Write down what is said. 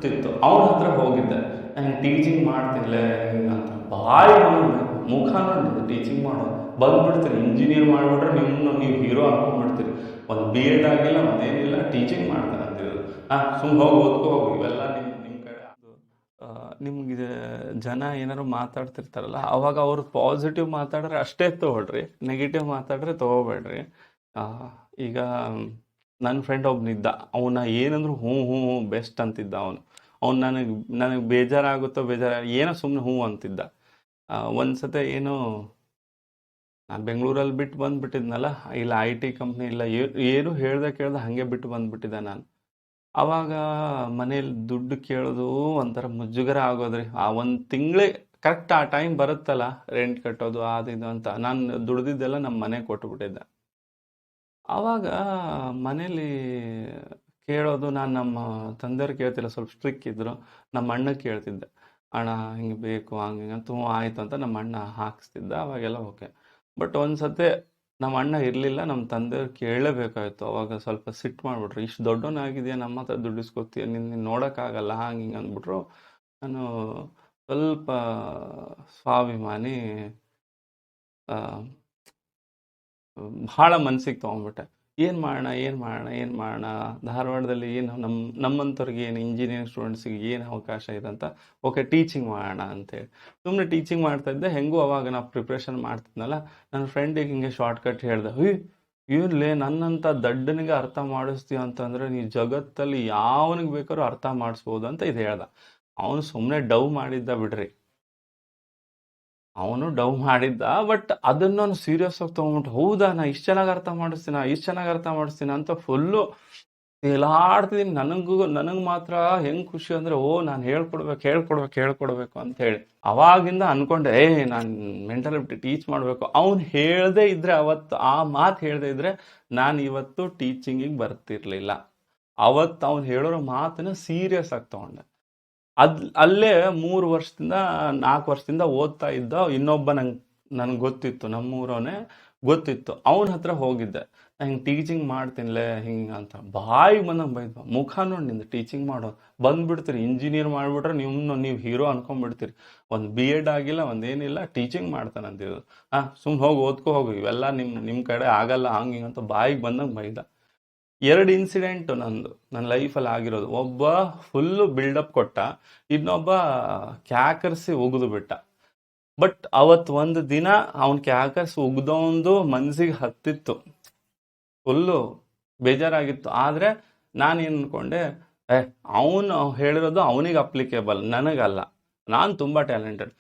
ಗೊತ್ತಿತ್ತು. ಅವನ ಹತ್ರ ಹೋಗಿದ್ದೆ, ನಾನು ಟೀಚಿಂಗ್ ಮಾಡ್ತಿಲ್ಲ ಅಂತ. ಬಾಯಿ ಮುಖ ನೋಡಿದ್ದು ಟೀಚಿಂಗ್ ಮಾಡೋದು ಬಂದ್ಬಿಡ್ತೀರಿ, ಇಂಜಿನಿಯರ್ ಮಾಡಿಬಿಟ್ರೆ ನೀವು ಹೀರೋ ಅನ್ಕೊಂಡ್ಬಿಡ್ತೀರಿ. ಒಂದು ಬಿ ಎಡ್ ಆಗಿಲ್ಲ, ಒಂದೇನಿಲ್ಲ, ಟೀಚಿಂಗ್ ಮಾಡ್ತಾನೆ ಅಂತಿರೋದು. ಸುಮ್ಮನೆ ಹೋಗಿ ಓದ್ಕೋ ಹೋಗು, ಇವೆಲ್ಲ ನಿಮ್ಮ ಕಡೆ ನಿಮ್ಗೆ ಜನ ಏನಾದ್ರು ಮಾತಾಡ್ತಿರ್ತಾರಲ್ಲ, ಅವಾಗ ಅವ್ರು ಪಾಸಿಟಿವ್ ಮಾತಾಡಿದ್ರೆ ಅಷ್ಟೇ ತೊಗೊಳ್ರಿ, ನೆಗೆಟಿವ್ ಮಾತಾಡಿದ್ರೆ ತೊಗೋಬೇಡ್ರಿ. ಈಗ ನನ್ನ ಫ್ರೆಂಡ್ ಒಬ್ನಿದ್ದ, ಅವನ್ನ ಏನಂದ್ರು ಹ್ಞೂ ಹ್ಞೂ ಹ್ಞೂ ಬೆಸ್ಟ್ ಅಂತಿದ್ದ. ಅವ್ನು ನನಗೆ ಬೇಜಾರಾಗುತ್ತೋ ಏನೋ ಸುಮ್ಮನೆ ಹ್ಞೂ ಅಂತಿದ್ದ. ಒಂದು ಸತೆ ಏನೋ ನಾನು ಬೆಂಗಳೂರಲ್ಲಿ ಬಿಟ್ಟು ಬಂದುಬಿಟ್ಟಿದ್ನಲ್ಲ, ಇಲ್ಲ IT ಕಂಪ್ನಿ ಇಲ್ಲ, ಏನು ಹೇಳ್ದೆ ಕೇಳ್ದೆ ಹಾಗೆ ಬಿಟ್ಟು ಬಂದುಬಿಟ್ಟಿದ್ದೆ ನಾನು. ಆವಾಗ ಮನೇಲಿ ದುಡ್ಡು ಕೇಳೋದು ಒಂಥರ ಮುಜುಗರ ಆಗೋದ್ರಿ. ಆ ಒಂದು ತಿಂಗಳೇ ಕರೆಕ್ಟ್ ಆ ಟೈಮ್ ಬರುತ್ತಲ್ಲ, ರೆಂಟ್ ಕಟ್ಟೋದು ಅದು ಇದು ಅಂತ, ನಾನು ದುಡ್ದಿದ್ದೆಲ್ಲ ನಮ್ಮ ಮನೆಗೆ ಕೊಟ್ಟುಬಿಟ್ಟಿದ್ದೆ. ಆವಾಗ ಮನೇಲಿ ಕೇಳೋದು, ನಾನು ನಮ್ಮ ತಂದೆಯವ್ರು ಕೇಳ್ತಿಲ್ಲ, ಸ್ವಲ್ಪ ಸ್ಟ್ರಿಕ್ ಇದ್ದರು. ನಮ್ಮ ಅಣ್ಣಗೆ ಕೇಳ್ತಿದ್ದೆ, ಅಣ್ಣ ಹಿಂಗೆ ಬೇಕು ಹಂಗೆ ಅಂತ. ಹ್ಞೂ ಆಯಿತು ಅಂತ ನಮ್ಮ ಅಣ್ಣ ಹಾಕಿಸ್ತಿದ್ದ, ಅವಾಗೆಲ್ಲ ಓಕೆ. ಬಟ್ ಒಂದು ಸತೆ ನಮ್ಮ ಅಣ್ಣ ಇರಲಿಲ್ಲ, ನಮ್ಮ ತಂದೆಯವ್ರು ಕೇಳಲೇಬೇಕಾಯ್ತು. ಅವಾಗ ಸ್ವಲ್ಪ ಸಿಟ್ಟು ಮಾಡಿಬಿಟ್ರು, ಇಷ್ಟು ದೊಡ್ಡವನಾಗಿದೆಯಾ, ನಮ್ಮ ಹತ್ರ ದುಡ್ಡಿಸ್ಕೊತೀಯ, ನಿನ್ನ ನೋಡೋಕ್ಕಾಗಲ್ಲ ಹಂಗೆ ಹಿಂಗೆ ಅಂದ್ಬಿಟ್ರು. ನಾನು ಸ್ವಲ್ಪ ಸ್ವಾಭಿಮಾನಿ, ಭಾಳ ಮನ್ಸಿಗೆ ತೊಗೊಂಡ್ಬಿಟ್ಟೆ. ಏನು ಮಾಡೋಣ, ಧಾರವಾಡದಲ್ಲಿ ಏನು ನಮ್ಮಂಥವ್ರಿಗೆ ಏನು ಇಂಜಿನಿಯರಿಂಗ್ ಸ್ಟೂಡೆಂಟ್ಸಿಗೆ ಏನು ಅವಕಾಶ ಇದೆ ಅಂತ, ಓಕೆ ಟೀಚಿಂಗ್ ಮಾಡೋಣ ಅಂತೇಳಿ ಸುಮ್ಮನೆ ಟೀಚಿಂಗ್ ಮಾಡ್ತಾಯಿದ್ದೆ. ಹೆಂಗೂ ಅವಾಗ ನಾವು ಪ್ರಿಪ್ರೇಷನ್ ಮಾಡ್ತಿದ್ನಲ್ಲ, ನನ್ನ ಫ್ರೆಂಡಿಗೆ ಹಿಂಗೆ ಶಾರ್ಟ್ಕಟ್ ಹೇಳಿದೆ, ಇವ್ರಲ್ಲೇ ನನ್ನಂಥ ದಡ್ಡನಿಗೆ ಅರ್ಥ ಮಾಡಿಸ್ತೀಯ ಅಂತಂದರೆ ನೀವು ಜಗತ್ತಲ್ಲಿ ಯಾವನಿಗೆ ಬೇಕಾದ್ರೂ ಅರ್ಥ ಮಾಡಿಸ್ಬೋದು ಅಂತ ಇದು ಹೇಳ್ದ. ಅವನು ಸುಮ್ಮನೆ ಡವ್ ಮಾಡಿದ್ದ ಬಿಡ್ರಿ, ಅವನು ಡವ್ ಮಾಡಿದ್ದ. ಬಟ್ ಅದನ್ನು ನಾನು ಸೀರಿಯಸ್ ಆಗಿ ತೊಗೊಂಬಿಟ್ಟು, ಹೌದಾ ನಾ ಇಷ್ಟು ಚೆನ್ನಾಗಿ ಅರ್ಥ ಮಾಡಿಸ್ತೀನಿ ಅಂತ ಫುಲ್ಲು ತೇಲಾಡ್ತಿದ್ದೀನಿ. ನನಗೆ ಮಾತ್ರ ಹೆಂಗೆ ಖುಷಿ ಅಂದರೆ, ನಾನು ಹೇಳ್ಕೊಡ್ಬೇಕು ಅಂತ ಹೇಳಿ ಅವಾಗಿಂದ ಅನ್ಕೊಂಡೆ, ನಾನು ಮೆಂಟಲಿಟಿ ಟೀಚ್ ಮಾಡಬೇಕು. ಅವ್ನು ಹೇಳದೇ ಇದ್ರೆ, ಅವತ್ತು ಆ ಮಾತು ಹೇಳದೇ ಇದ್ರೆ ನಾನು ಇವತ್ತು ಟೀಚಿಂಗಿಗೆ ಬರ್ತಿರ್ಲಿಲ್ಲ. ಅವತ್ತು ಅವ್ನು ಹೇಳೋರೋ ಮಾತನ್ನ ಸೀರಿಯಸ್ ಆಗಿ ತೊಗೊಂಡೆ. ಅಲ್ಲೇ 4 ವರ್ಷದಿಂದ ಓದ್ತಾ ಇದ್ದ ಇನ್ನೊಬ್ಬ ನನಗೆ ಗೊತ್ತಿತ್ತು, ನಮ್ಮೂರವನೇ ಗೊತ್ತಿತ್ತು. ಅವನ ಹತ್ರ ಹೋಗಿದ್ದೆ, ನಾನು ಹಿಂಗೆ ಟೀಚಿಂಗ್ ಮಾಡ್ತೀನಿಲೇ ಹಿಂಗೆ ಅಂತ. ಬಾಯಿ ಬಂದಂಗೆ ಬೈದ್ವ, ಮುಖ ನೋಡಿ ನಿಂದು ಟೀಚಿಂಗ್ ಮಾಡೋದು ಬಂದುಬಿಡ್ತೀರಿ, ಇಂಜಿನಿಯರ್ ಮಾಡಿಬಿಟ್ರೆ ನೀವು ಹೀರೋ ಅನ್ಕೊಂಡ್ಬಿಡ್ತೀರಿ. ಒಂದು ಬಿ ಎಡ್ ಆಗಿಲ್ಲ, ಒಂದೇನಿಲ್ಲ, ಟೀಚಿಂಗ್ ಮಾಡ್ತಾನೆ ಅಂತಿರೋದು. ಸುಮ್ಮನೆ ಹೋಗಿ ಓದ್ಕೋ ಹೋಗು, ಇವೆಲ್ಲ ನಿಮ್ಮ ಕಡೆ ಆಗಲ್ಲ ಹಂಗೆ ಹಿಂಗೆ ಅಂತ ಬಾಯಿಗೆ ಬಂದಂಗೆ ಬೈದ. 2 ಇನ್ಸಿಡೆಂಟು ನನ್ನ ಲೈಫಲ್ಲಿ ಆಗಿರೋದು. ಒಬ್ಬ ಫುಲ್ಲು ಬಿಲ್ಡಪ್ ಕೊಟ್ಟ, ಇನ್ನೊಬ್ಬ ಕ್ಯಾಕರ್ಸಿ ಉಗಿದು ಬಿಟ್ಟ. ಬಟ್ ಅವತ್ತು ಒಂದು ದಿನ ಅವನ ಕ್ಯಾಕರ್ಸಿ ಉಗ್ದೊಂದು ಮನಸ್ಸಿಗೆ ಹತ್ತಿತ್ತು, ಫುಲ್ಲು ಬೇಜಾರಾಗಿತ್ತು. ಆದರೆ ನಾನೇನು ಅಂದ್ಕೊಂಡೆ, ಅವನು ಹೇಳಿರೋದು ಅವನಿಗೆ ಅಪ್ಲಿಕೇಬಲ್, ನನಗಲ್ಲ, ನಾನು ತುಂಬ ಟ್ಯಾಲೆಂಟೆಡ್.